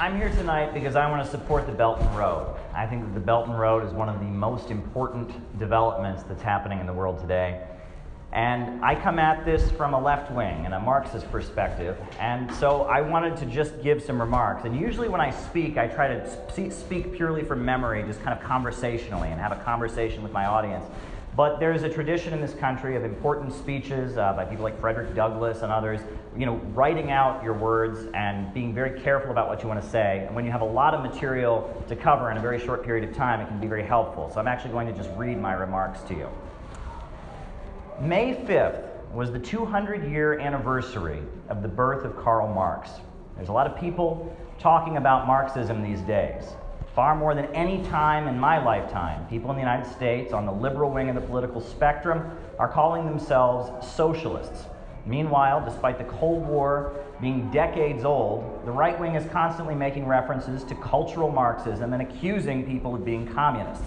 I'm here tonight because I want to support the Belt and Road. I think that the Belt and Road is one of the most important developments that's happening in the world today. And I come at this from a left wing and a Marxist perspective, and so I wanted to just give some remarks. And usually when I speak, I try to speak purely from memory, just kind of conversationally, and have a conversation with my audience. But there's a tradition in this country of important speeches by people like Frederick Douglass and others, writing out your words and being very careful about what you want to say. And when you have a lot of material to cover in a very short period of time, it can be very helpful. So I'm actually going to just read my remarks to you. May 5th was the 200-year anniversary of the birth of Karl Marx. There's a lot of people talking about Marxism these days. Far more than any time in my lifetime, people in the United States on the liberal wing of the political spectrum are calling themselves socialists. Meanwhile, despite the Cold War being decades old, the right wing is constantly making references to cultural Marxism and accusing people of being communists.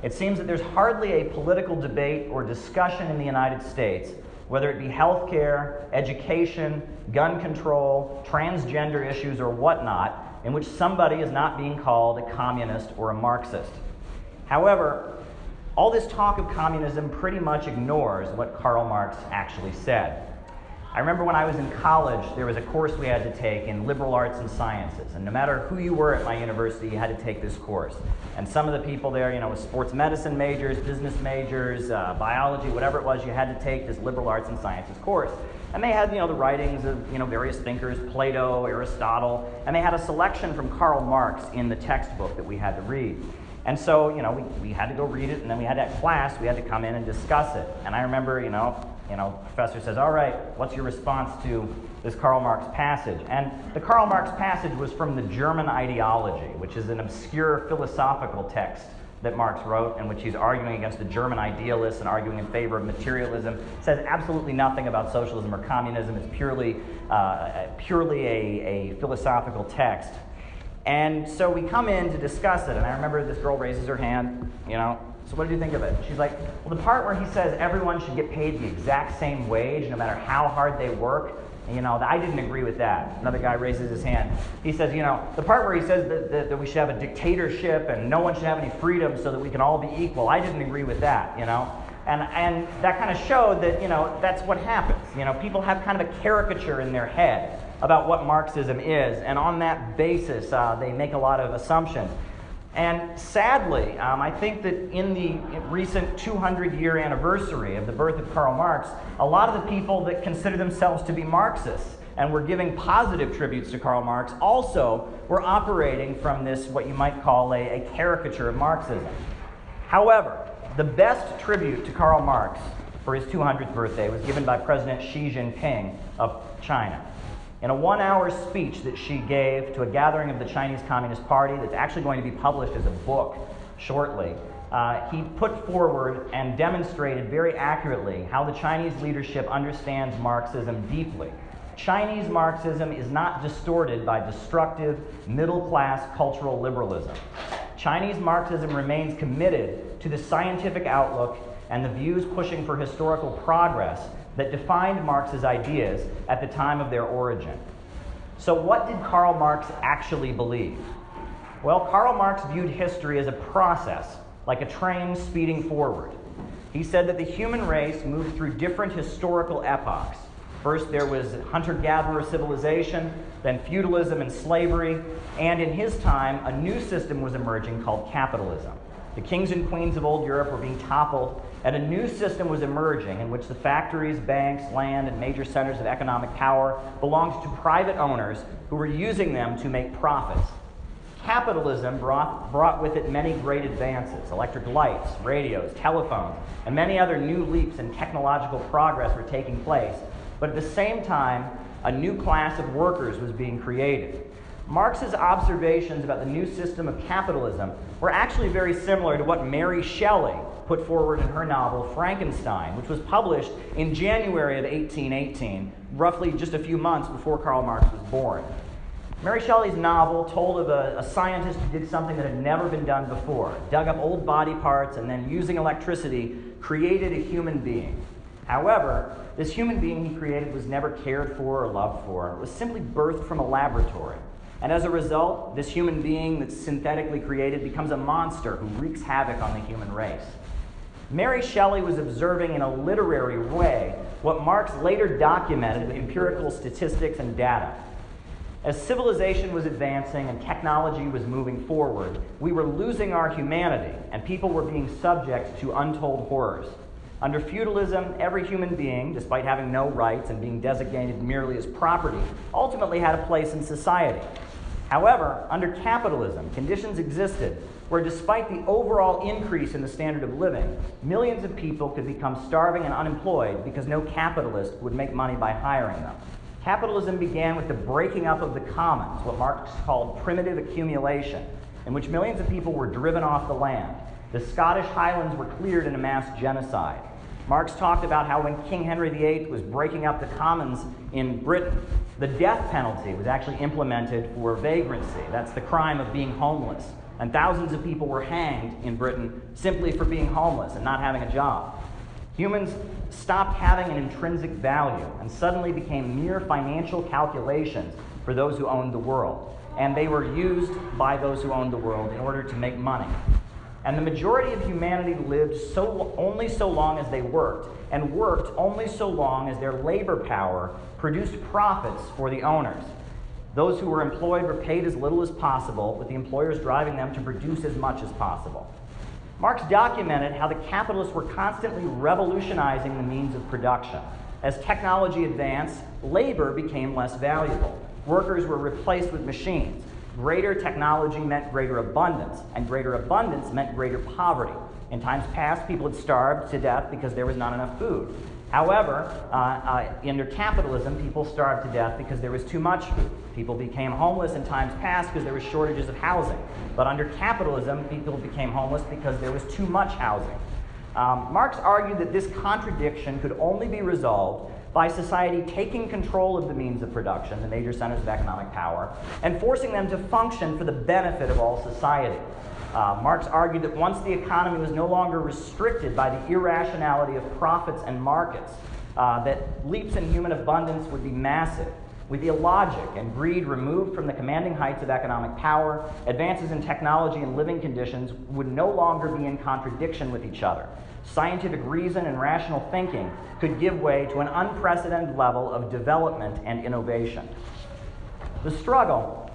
It seems that there's hardly a political debate or discussion in the United States, whether it be healthcare, education, gun control, transgender issues, or whatnot, in which somebody is not being called a communist or a Marxist. However, all this talk of communism pretty much ignores what Karl Marx actually said. I remember when I was in college, there was a course we had to take in liberal arts and sciences, and no matter who you were at my university, you had to take this course. And some of the people there, sports medicine majors, business majors, biology, whatever it was, you had to take this liberal arts and sciences course. And they had, the writings of, various thinkers, Plato, Aristotle, and they had a selection from Karl Marx in the textbook that we had to read. And so, we had to go read it, and then we had that class, we had to come in and discuss it. And I remember, professor says, all right, what's your response to this Karl Marx passage? And the Karl Marx passage was from the German Ideology, which is an obscure philosophical text that Marx wrote, in which he's arguing against the German idealists and arguing in favor of materialism. It says absolutely nothing about socialism or communism. It's purely a philosophical text. And so we come in to discuss it, and I remember this girl raises her hand, so what did you think of it? She's like, well, the part where he says everyone should get paid the exact same wage, no matter how hard they work, I didn't agree with that. Another guy raises his hand. He says, the part where he says that we should have a dictatorship and no one should have any freedom so that we can all be equal, I didn't agree with that, And that kind of showed that, that's what happens. People have kind of a caricature in their head about what Marxism is, and on that basis, they make a lot of assumptions. And sadly, I think that in the recent 200-year anniversary of the birth of Karl Marx, a lot of the people that consider themselves to be Marxists and were giving positive tributes to Karl Marx also were operating from this, what you might call a caricature of Marxism. However, the best tribute to Karl Marx for his 200th birthday was given by President Xi Jinping of China. In a one-hour speech that Xi gave to a gathering of the Chinese Communist Party that's actually going to be published as a book shortly, he put forward and demonstrated very accurately how the Chinese leadership understands Marxism deeply. Chinese Marxism is not distorted by destructive, middle-class cultural liberalism. Chinese Marxism remains committed to the scientific outlook and the views pushing for historical progress that defined Marx's ideas at the time of their origin. So what did Karl Marx actually believe? Well, Karl Marx viewed history as a process, like a train speeding forward. He said that the human race moved through different historical epochs. First, there was hunter-gatherer civilization, then feudalism and slavery, and in his time, a new system was emerging called capitalism. The kings and queens of old Europe were being toppled, and a new system was emerging in which the factories, banks, land, and major centers of economic power belonged to private owners who were using them to make profits. Capitalism brought with it many great advances. Electric lights, radios, telephones, and many other new leaps in technological progress were taking place. But at the same time, a new class of workers was being created. Marx's observations about the new system of capitalism were actually very similar to what Mary Shelley put forward in her novel Frankenstein, which was published in January of 1818, roughly just a few months before Karl Marx was born. Mary Shelley's novel told of a scientist who did something that had never been done before, dug up old body parts, and then using electricity, created a human being. However, this human being he created was never cared for or loved for. It was simply birthed from a laboratory. And as a result, this human being that's synthetically created becomes a monster who wreaks havoc on the human race. Mary Shelley was observing in a literary way what Marx later documented with empirical statistics and data. As civilization was advancing and technology was moving forward, we were losing our humanity, and people were being subject to untold horrors. Under feudalism, every human being, despite having no rights and being designated merely as property, ultimately had a place in society. However, under capitalism, conditions existed where despite the overall increase in the standard of living, millions of people could become starving and unemployed because no capitalist would make money by hiring them. Capitalism began with the breaking up of the commons, what Marx called primitive accumulation, in which millions of people were driven off the land. The Scottish Highlands were cleared in a mass genocide. Marx talked about how when King Henry VIII was breaking up the commons in Britain, the death penalty was actually implemented for vagrancy. That's the crime of being homeless. And thousands of people were hanged in Britain simply for being homeless and not having a job. Humans stopped having an intrinsic value and suddenly became mere financial calculations for those who owned the world. And they were used by those who owned the world in order to make money. And the majority of humanity lived only so long as they worked, and worked only so long as their labor power produced profits for the owners. Those who were employed were paid as little as possible, with the employers driving them to produce as much as possible. Marx documented how the capitalists were constantly revolutionizing the means of production. As technology advanced, labor became less valuable. Workers were replaced with machines. Greater technology meant greater abundance, and greater abundance meant greater poverty. In times past, people had starved to death because there was not enough food. However, under capitalism, people starved to death because there was too much food. People became homeless in times past because there were shortages of housing. But under capitalism, people became homeless because there was too much housing. Marx argued that this contradiction could only be resolved by society taking control of the means of production, the major centers of economic power, and forcing them to function for the benefit of all society. Marx argued that once the economy was no longer restricted by the irrationality of profits and markets, that leaps in human abundance would be massive. With illogic and greed removed from the commanding heights of economic power, advances in technology and living conditions would no longer be in contradiction with each other. Scientific reason and rational thinking could give way to an unprecedented level of development and innovation. The struggle,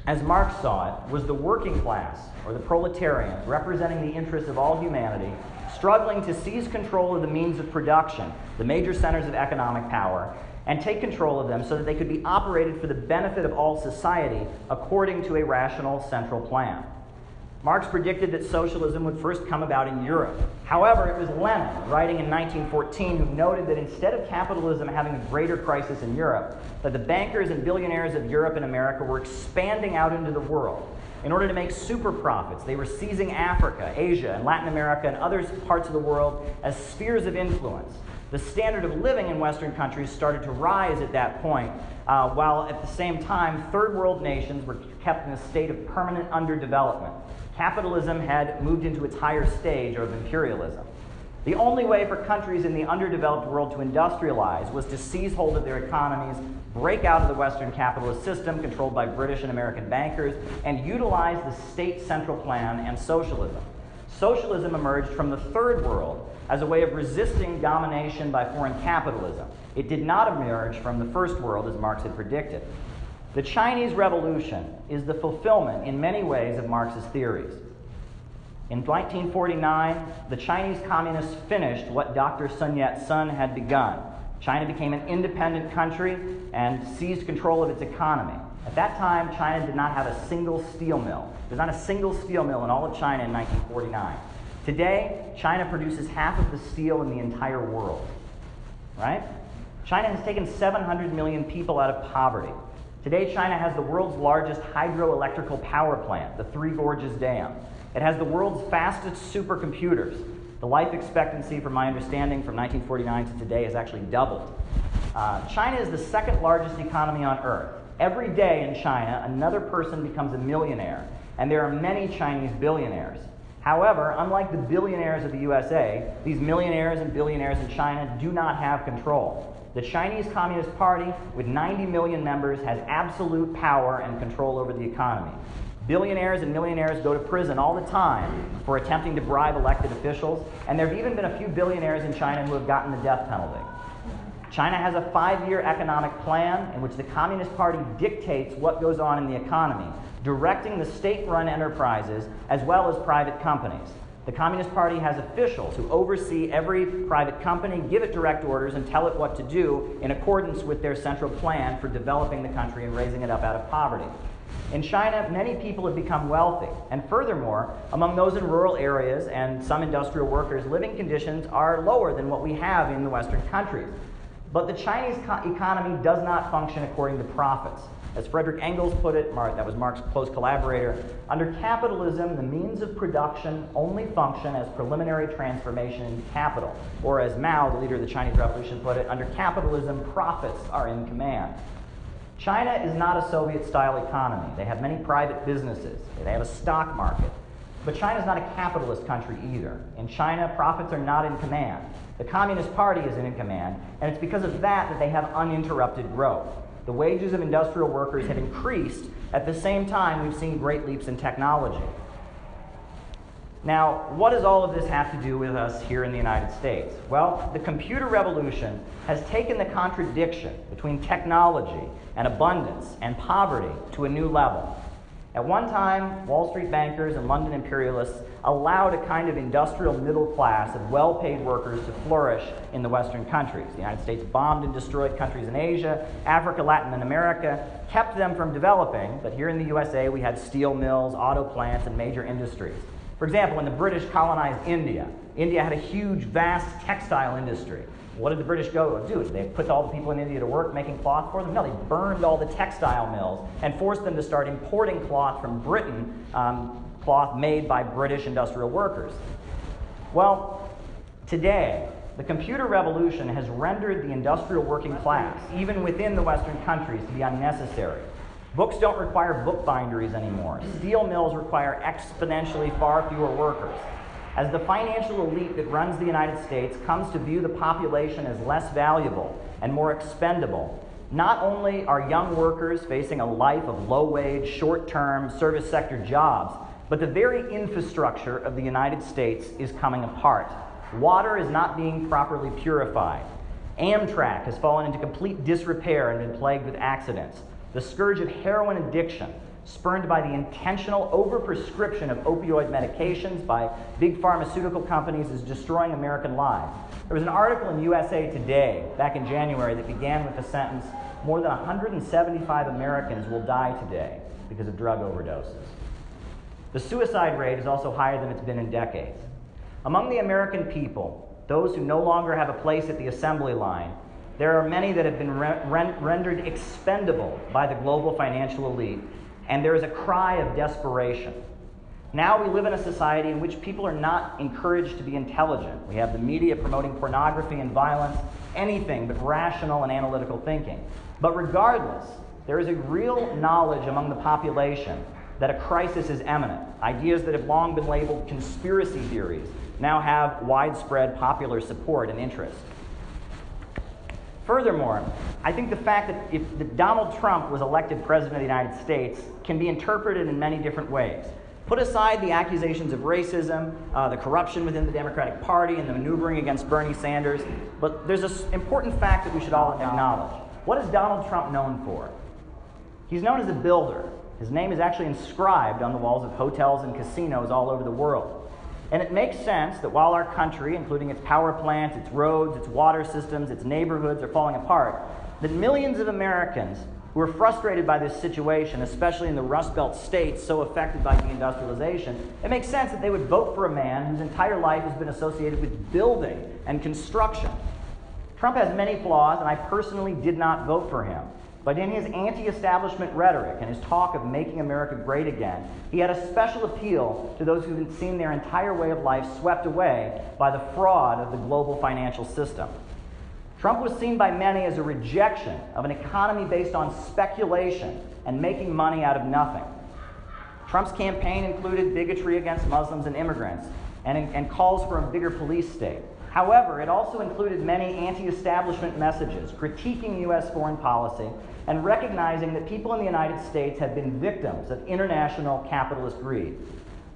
as Marx saw it, was the working class, or the proletariat, representing the interests of all humanity, struggling to seize control of the means of production, the major centers of economic power, and take control of them so that they could be operated for the benefit of all society according to a rational central plan. Marx predicted that socialism would first come about in Europe. However, it was Lenin, writing in 1914, who noted that instead of capitalism having a greater crisis in Europe, that the bankers and billionaires of Europe and America were expanding out into the world. In order to make super profits, they were seizing Africa, Asia, and Latin America and other parts of the world as spheres of influence. The standard of living in Western countries started to rise at that point, while at the same time, third world nations were kept in a state of permanent underdevelopment. Capitalism had moved into its higher stage of imperialism. The only way for countries in the underdeveloped world to industrialize was to seize hold of their economies, break out of the Western capitalist system controlled by British and American bankers, and utilize the state central plan and socialism. Socialism emerged from the third world as a way of resisting domination by foreign capitalism. It did not emerge from the first world as Marx had predicted. The Chinese Revolution is the fulfillment in many ways of Marx's theories. In 1949, the Chinese communists finished what Dr. Sun Yat-sen had begun. China became an independent country and seized control of its economy. At that time, China did not have a single steel mill. There's not a single steel mill in all of China in 1949. Today, China produces half of the steel in the entire world, right? China has taken 700 million people out of poverty. Today, China has the world's largest hydroelectrical power plant, the Three Gorges Dam. It has the world's fastest supercomputers. The life expectancy, from my understanding, from 1949 to today has actually doubled. China is the second largest economy on Earth. Every day in China, another person becomes a millionaire, and there are many Chinese billionaires. However, unlike the billionaires of the USA, these millionaires and billionaires in China do not have control. The Chinese Communist Party, with 90 million members, has absolute power and control over the economy. Billionaires and millionaires go to prison all the time for attempting to bribe elected officials, and there have even been a few billionaires in China who have gotten the death penalty. China has a 5-year economic plan in which the Communist Party dictates what goes on in the economy, directing the state-run enterprises as well as private companies. The Communist Party has officials who oversee every private company, give it direct orders, and tell it what to do in accordance with their central plan for developing the country and raising it up out of poverty. In China, many people have become wealthy, and furthermore, among those in rural areas and some industrial workers, living conditions are lower than what we have in the Western countries. But the Chinese economy does not function according to profits. As Frederick Engels put it, that was Marx's close collaborator, under capitalism, the means of production only function as preliminary transformation into capital. Or as Mao, the leader of the Chinese Revolution, put it, under capitalism, profits are in command. China is not a Soviet-style economy. They have many private businesses. They have a stock market. But China is not a capitalist country either. In China, profits are not in command. The Communist Party is in command, and it's because of that they have uninterrupted growth. The wages of industrial workers have increased. At the same time, we've seen great leaps in technology. Now, what does all of this have to do with us here in the United States? Well, the computer revolution has taken the contradiction between technology and abundance and poverty to a new level. At one time, Wall Street bankers and London imperialists allowed a kind of industrial middle class of well-paid workers to flourish in the Western countries. The United States bombed and destroyed countries in Asia, Africa, Latin, and America, kept them from developing, but here in the USA we had steel mills, auto plants, and major industries. For example, when the British colonized India, India had a huge, vast textile industry. What did the British go do? Did they put all the people in India to work making cloth for them? No, they burned all the textile mills and forced them to start importing cloth from Britain, cloth made by British industrial workers. Well, today, the computer revolution has rendered the industrial working class, even within the Western countries, to be unnecessary. Books don't require bookbinderies anymore. Steel mills require exponentially far fewer workers. As the financial elite that runs the United States comes to view the population as less valuable and more expendable, not only are young workers facing a life of low-wage, short-term service sector jobs, but the very infrastructure of the United States is coming apart. Water is not being properly purified. Amtrak has fallen into complete disrepair and been plagued with accidents. The scourge of heroin addiction, spurned by the intentional overprescription of opioid medications by big pharmaceutical companies, is destroying American lives. There was an article in USA Today back in January that began with the sentence, "More than 175 Americans will die today because of drug overdoses." The suicide rate is also higher than it's been in decades. Among the American people, those who no longer have a place at the assembly line, there are many that have been rendered expendable by the global financial elite, and there is a cry of desperation. Now we live in a society in which people are not encouraged to be intelligent. We have the media promoting pornography and violence, anything but rational and analytical thinking. But regardless, there is a real knowledge among the population that a crisis is imminent. Ideas that have long been labeled conspiracy theories now have widespread popular support and interest. Furthermore, I think the fact that Donald Trump was elected President of the United States can be interpreted in many different ways. Put aside the accusations of racism, the corruption within the Democratic Party, and the maneuvering against Bernie Sanders, but there's an important fact that we should all acknowledge. What is Donald Trump known for? He's known as a builder. His name is actually inscribed on the walls of hotels and casinos all over the world. And it makes sense that while our country, including its power plants, its roads, its water systems, its neighborhoods are falling apart, that millions of Americans who are frustrated by this situation, especially in the Rust Belt states so affected by deindustrialization, it makes sense that they would vote for a man whose entire life has been associated with building and construction. Trump has many flaws, and I personally did not vote for him. But in his anti-establishment rhetoric and his talk of making America great again, he had a special appeal to those who had seen their entire way of life swept away by the fraud of the global financial system. Trump was seen by many as a rejection of an economy based on speculation and making money out of nothing. Trump's campaign included bigotry against Muslims and immigrants and calls for a bigger police state. However, it also included many anti-establishment messages, critiquing U.S. foreign policy, and recognizing that people in the United States have been victims of international capitalist greed.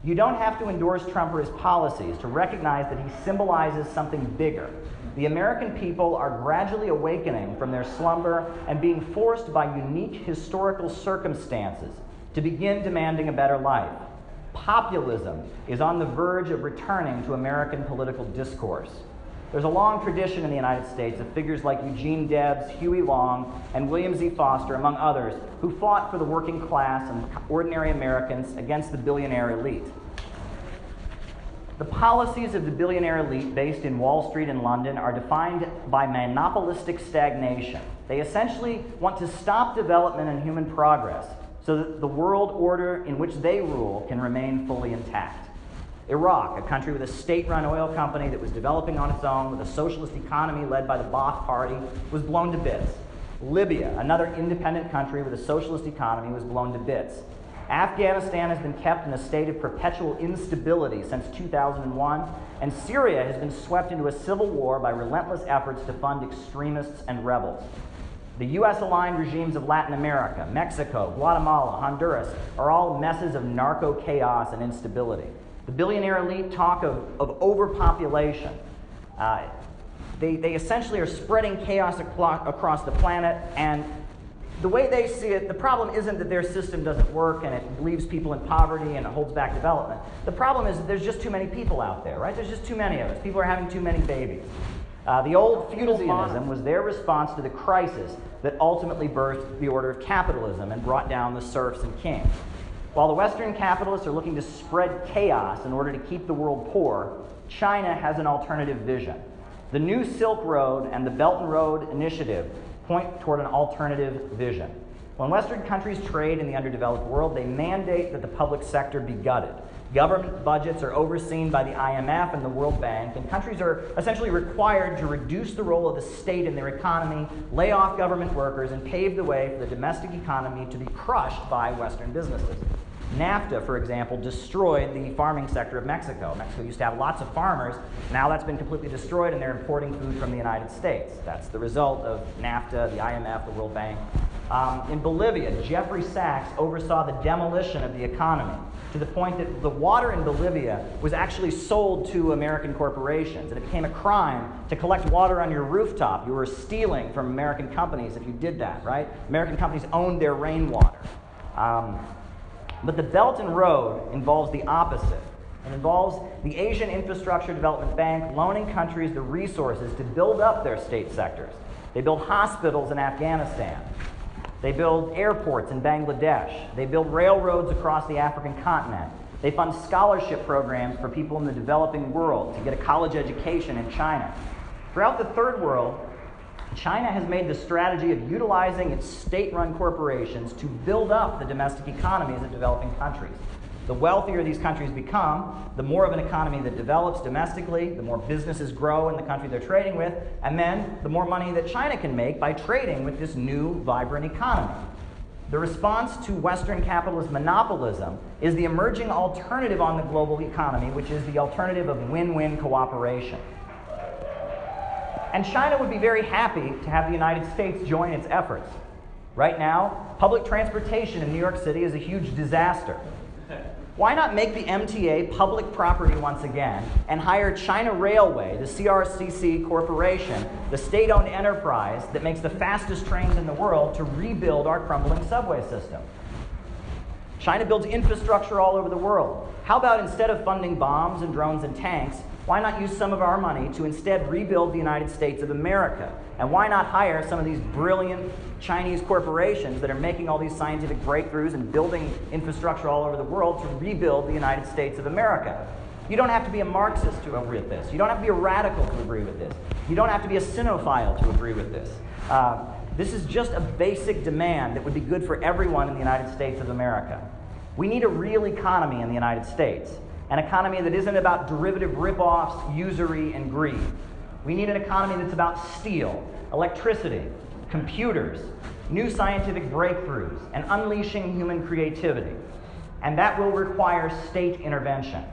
You don't have to endorse Trump or his policies to recognize that he symbolizes something bigger. The American people are gradually awakening from their slumber and being forced by unique historical circumstances to begin demanding a better life. Populism is on the verge of returning to American political discourse. There's a long tradition in the United States of figures like Eugene Debs, Huey Long, and William Z. Foster, among others, who fought for the working class and ordinary Americans against the billionaire elite. The policies of the billionaire elite based in Wall Street and London are defined by monopolistic stagnation. They essentially want to stop development and human progress so that the world order in which they rule can remain fully intact. Iraq, a country with a state-run oil company that was developing on its own with a socialist economy led by the Ba'ath Party, was blown to bits. Libya, another independent country with a socialist economy, was blown to bits. Afghanistan has been kept in a state of perpetual instability since 2001, and Syria has been swept into a civil war by relentless efforts to fund extremists and rebels. The US-aligned regimes of Latin America, Mexico, Guatemala, Honduras are all messes of narco-chaos and instability. The billionaire elite talk of overpopulation. They essentially are spreading chaos across the planet, and the way they see it, the problem isn't that their system doesn't work and it leaves people in poverty and it holds back development. The problem is that there's just too many people out there, right? There's just too many of us. People are having too many babies. The old feudalism was their response to the crisis that ultimately birthed the order of capitalism and brought down the serfs and kings. While the Western capitalists are looking to spread chaos in order to keep the world poor, China has an alternative vision. The new Silk Road and the Belt and Road Initiative point toward an alternative vision. When Western countries trade in the underdeveloped world, they mandate that the public sector be gutted. Government budgets are overseen by the IMF and the World Bank, and countries are essentially required to reduce the role of the state in their economy, lay off government workers, and pave the way for the domestic economy to be crushed by Western businesses. NAFTA, for example, destroyed the farming sector of Mexico. Mexico used to have lots of farmers. Now that's been completely destroyed, and they're importing food from the United States. That's the result of NAFTA, the IMF, the World Bank. In Bolivia, Jeffrey Sachs oversaw the demolition of the economy to the point that the water in Bolivia was actually sold to American corporations, and it became a crime to collect water on your rooftop. You were stealing from American companies if you did that, right? American companies owned their rainwater. But the Belt and Road involves the opposite. It involves the Asian Infrastructure Development Bank loaning countries the resources to build up their state sectors. They build hospitals in Afghanistan. They build airports in Bangladesh. They build railroads across the African continent. They fund scholarship programs for people in the developing world to get a college education in China. Throughout the Third World, China has made the strategy of utilizing its state-run corporations to build up the domestic economies of developing countries. The wealthier these countries become, the more of an economy that develops domestically, the more businesses grow in the country they're trading with, and then the more money that China can make by trading with this new, vibrant economy. The response to Western capitalist monopolism is the emerging alternative on the global economy, which is the alternative of win-win cooperation. And China would be very happy to have the United States join its efforts. Right now, public transportation in New York City is a huge disaster. Why not make the MTA public property once again and hire China Railway, the CRCC Corporation, the state-owned enterprise that makes the fastest trains in the world, to rebuild our crumbling subway system? China builds infrastructure all over the world. How about instead of funding bombs and drones and tanks, why not use some of our money to instead rebuild the United States of America? And why not hire some of these brilliant Chinese corporations that are making all these scientific breakthroughs and building infrastructure all over the world to rebuild the United States of America? You don't have to be a Marxist to agree with this. You don't have to be a radical to agree with this. You don't have to be a Sinophile to agree with this. This is just a basic demand that would be good for everyone in the United States of America. We need a real economy in the United States. An economy that isn't about derivative rip-offs, usury, and greed. We need an economy that's about steel, electricity, computers, new scientific breakthroughs, and unleashing human creativity. And that will require state intervention.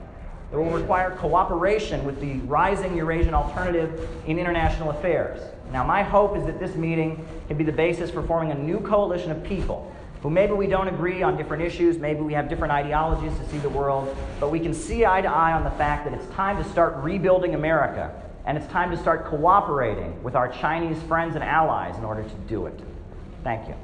It will require cooperation with the rising Eurasian alternative in international affairs. Now, my hope is that this meeting can be the basis for forming a new coalition of people who maybe we don't agree on different issues, maybe we have different ideologies to see the world, but we can see eye to eye on the fact that it's time to start rebuilding America, and it's time to start cooperating with our Chinese friends and allies in order to do it. Thank you.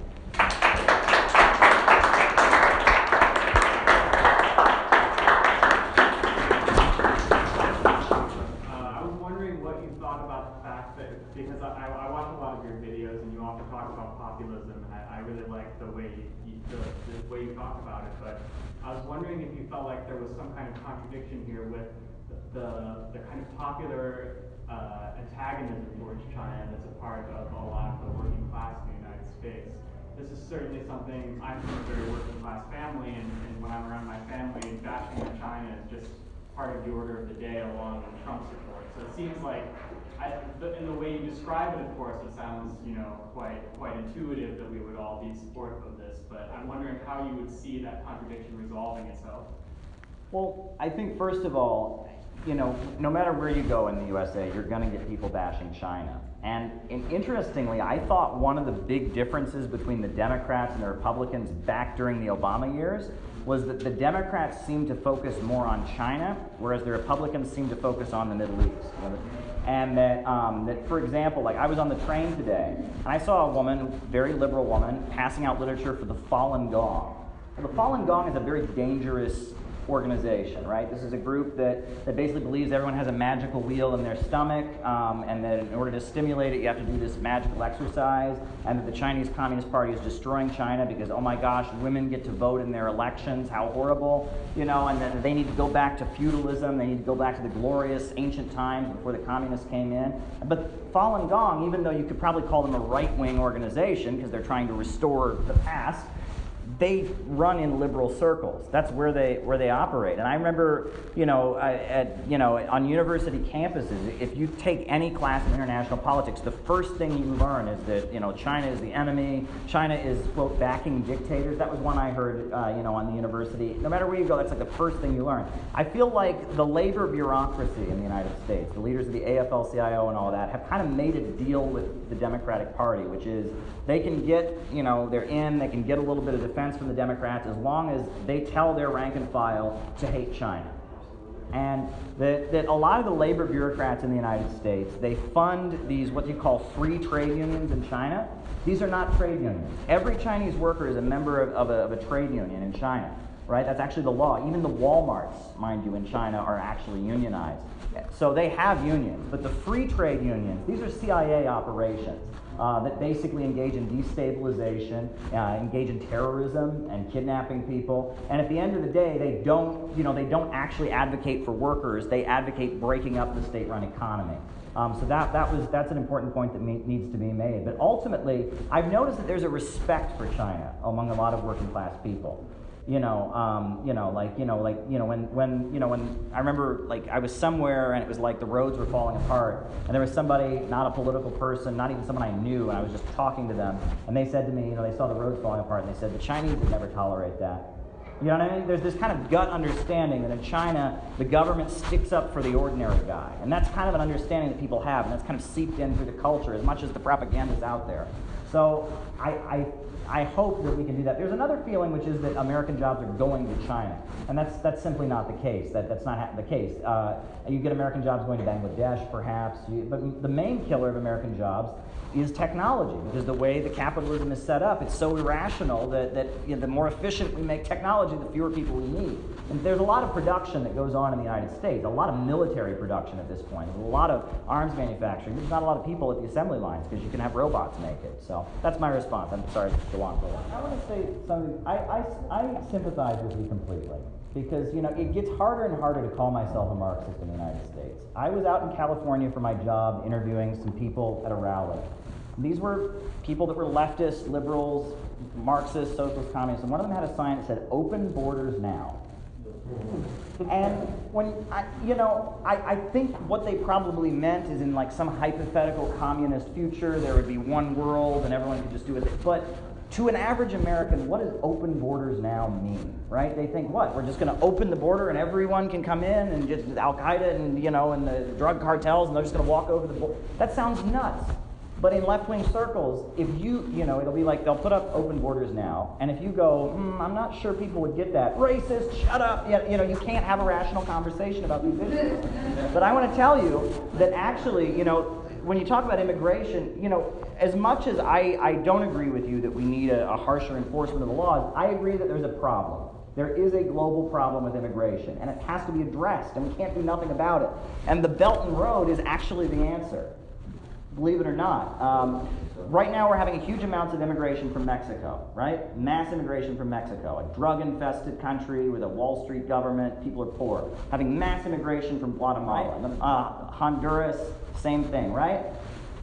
Because I watch a lot of your videos and you often talk about populism, and I really like the way the way you talk about it. But I was wondering if you felt like there was some kind of contradiction here with the kind of popular antagonism towards China that's a part of a lot of the working class in the United States. This is certainly something. I'm from a very working class family, and when I'm around my family, bashing on China is just part of the order of the day along with Trump support. So it seems like, in the way you describe it, of course, it sounds, quite intuitive that we would all be supportive of this. But I'm wondering how you would see that contradiction resolving itself. Well, I think first of all, no matter where you go in the USA, you're going to get people bashing China. And interestingly, I thought one of the big differences between the Democrats and the Republicans back during the Obama years was that the Democrats seemed to focus more on China, whereas the Republicans seemed to focus on the Middle East. And that, for example, like I was on the train today, and I saw a woman, very liberal woman, passing out literature for the Falun Gong. Well, the Falun Gong is a very dangerous organization, right? This is a group that basically believes everyone has a magical wheel in their stomach, and that in order to stimulate it, you have to do this magical exercise, and that the Chinese Communist Party is destroying China because, oh my gosh, women get to vote in their elections, how horrible, and that they need to go back to feudalism, they need to go back to the glorious ancient times before the communists came in. But Falun Gong, even though you could probably call them a right-wing organization because they're trying to restore the past, they run in liberal circles. That's where they operate. And I remember, on university campuses, if you take any class in international politics, the first thing you learn is that, China is the enemy. China is, quote, backing dictators. That was one I heard, on the university. No matter where you go, that's like the first thing you learn. I feel like the labor bureaucracy in the United States, the leaders of the AFL-CIO and all that, have kind of made a deal with the Democratic Party, which is they can get, they can get a little bit of defense from the Democrats as long as they tell their rank and file to hate China. And that a lot of the labor bureaucrats in the United States, they fund these what you call free trade unions in China. These are not trade unions. Every Chinese worker is a member of a trade union in China, right? That's actually the law. Even the Walmarts, mind you, in China are actually unionized. So they have unions, but the free trade unions, these are CIA operations that basically engage in destabilization, engage in terrorism and kidnapping people. And at the end of the day, they don't actually advocate for workers. They advocate breaking up the state-run economy. So that's an important point that needs to be made. But ultimately, I've noticed that there's a respect for China among a lot of working class people. When I remember, like, I was somewhere and it was like the roads were falling apart, and there was somebody, not a political person, not even someone I knew, and I was just talking to them, and they said to me, they saw the roads falling apart, and they said, the Chinese would never tolerate that. You know what I mean? There's this kind of gut understanding that in China, the government sticks up for the ordinary guy, and that's kind of an understanding that people have, and that's kind of seeped in through the culture as much as the propaganda's out there. So I hope that we can do that. There's another feeling, which is that American jobs are going to China, and that's simply not the case. That's not the case. You get American jobs going to Bangladesh, perhaps, but the main killer of American jobs is technology, because the way the capitalism is set up, it's so irrational that the more efficient we make technology, the fewer people we need. And there's a lot of production that goes on in the United States, a lot of military production at this point, there's a lot of arms manufacturing. There's not a lot of people at the assembly lines because you can have robots make it. So that's my response. I'm sorry to go on for a while. I want to say something. I sympathize with you completely, because it gets harder and harder to call myself a Marxist in the United States. I was out in California for my job interviewing some people at a rally. These were people that were leftists, liberals, Marxists, socialist, communists, and one of them had a sign that said, "Open borders now." And when I think what they probably meant is in like some hypothetical communist future, there would be one world and everyone could just do it. But To an average American, what does open borders now mean, right? They think, what? We're just going to open the border and everyone can come in and just Al-Qaeda and, you know, and the drug cartels and they're just going to walk over the border. That sounds nuts. But in left-wing circles, if you know, it'll be like they'll put up open borders now, and if you go, I'm not sure people would get that. Racist, shut up. You know, you can't have a rational conversation about these issues. But I want to tell you that actually, you know, when you talk about immigration, you know, as much as I don't agree with you that we need a harsher enforcement of the laws, I agree that there's a problem. There is a global problem with immigration, and it has to be addressed, and we can't do nothing about it. And the Belt and Road is actually the answer, believe it or not. Right now we're having huge amounts of immigration from Mexico, right? Mass immigration from Mexico, a drug-infested country with a Wall Street government, people are poor. Having mass immigration from Guatemala, Honduras, same thing, right?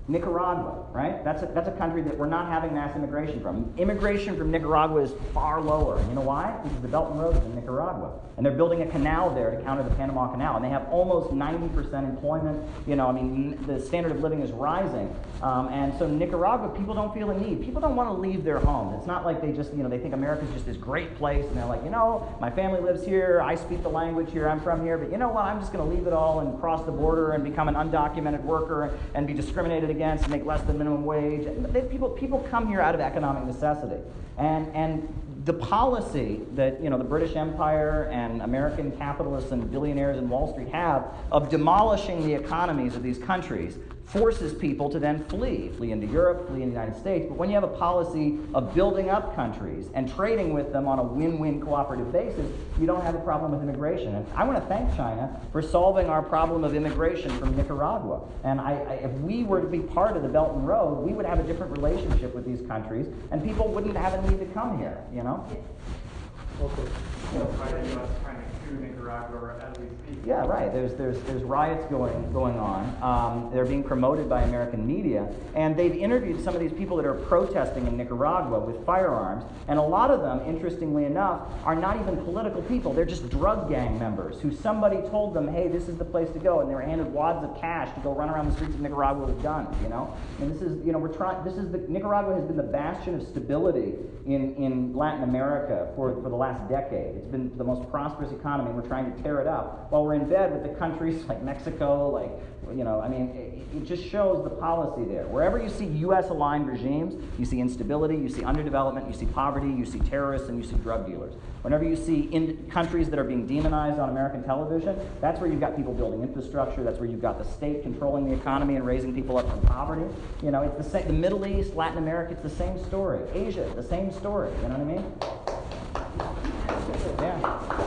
Nicaragua, right? That's a country that we're not having mass immigration from. Immigration from Nicaragua is far lower. You know why? Because the Belt and Road is in Nicaragua. And they're building a canal there to counter the Panama Canal. And they have almost 90% employment. You know, I mean, the standard of living is rising. And so Nicaragua, people don't feel a need. People don't want to leave their home. It's not like they just, you know, they think America's just this great place. And they're like, you know, my family lives here. I speak the language here. I'm from here. But you know what? I'm just going to leave it all and cross the border and become an undocumented worker and be discriminated against and make less than minimum wage. People come here out of economic necessity. And the policy that, you know, the British Empire and American capitalists and billionaires in Wall Street have of demolishing the economies of these countries forces people to then flee into Europe, flee in the United States. But when you have a policy of building up countries and trading with them on a win-win cooperative basis, you don't have a problem with immigration. And I want to thank China for solving our problem of immigration from Nicaragua. And if we were to be part of the Belt and Road, we would have a different relationship with these countries, and people wouldn't have a need to come here, you know? Okay. Trying to coup Nicaragua as we speak. Yeah, right. There's riots going on. They're being promoted by American media, and they've interviewed some of these people that are protesting in Nicaragua with firearms, and a lot of them, interestingly enough, are not even political people. They're just drug gang members who somebody told them, hey, this is the place to go, and they were handed wads of cash to go run around the streets of Nicaragua with guns. You know, and this is, you know, Nicaragua has been the bastion of stability in Latin America for the last decade. It's been the most prosperous economy, and we're trying to tear it up while we're in bed with the countries like Mexico, like, you know, I mean, it just shows the policy there. Wherever you see U.S.-aligned regimes, you see instability, you see underdevelopment, you see poverty, you see terrorists, and you see drug dealers. Whenever you see in countries that are being demonized on American television, that's where you've got people building infrastructure, that's where you've got the state controlling the economy and raising people up from poverty. You know, it's the same. The Middle East, Latin America, it's the same story. Asia, the same story. You know what I mean? Yeah.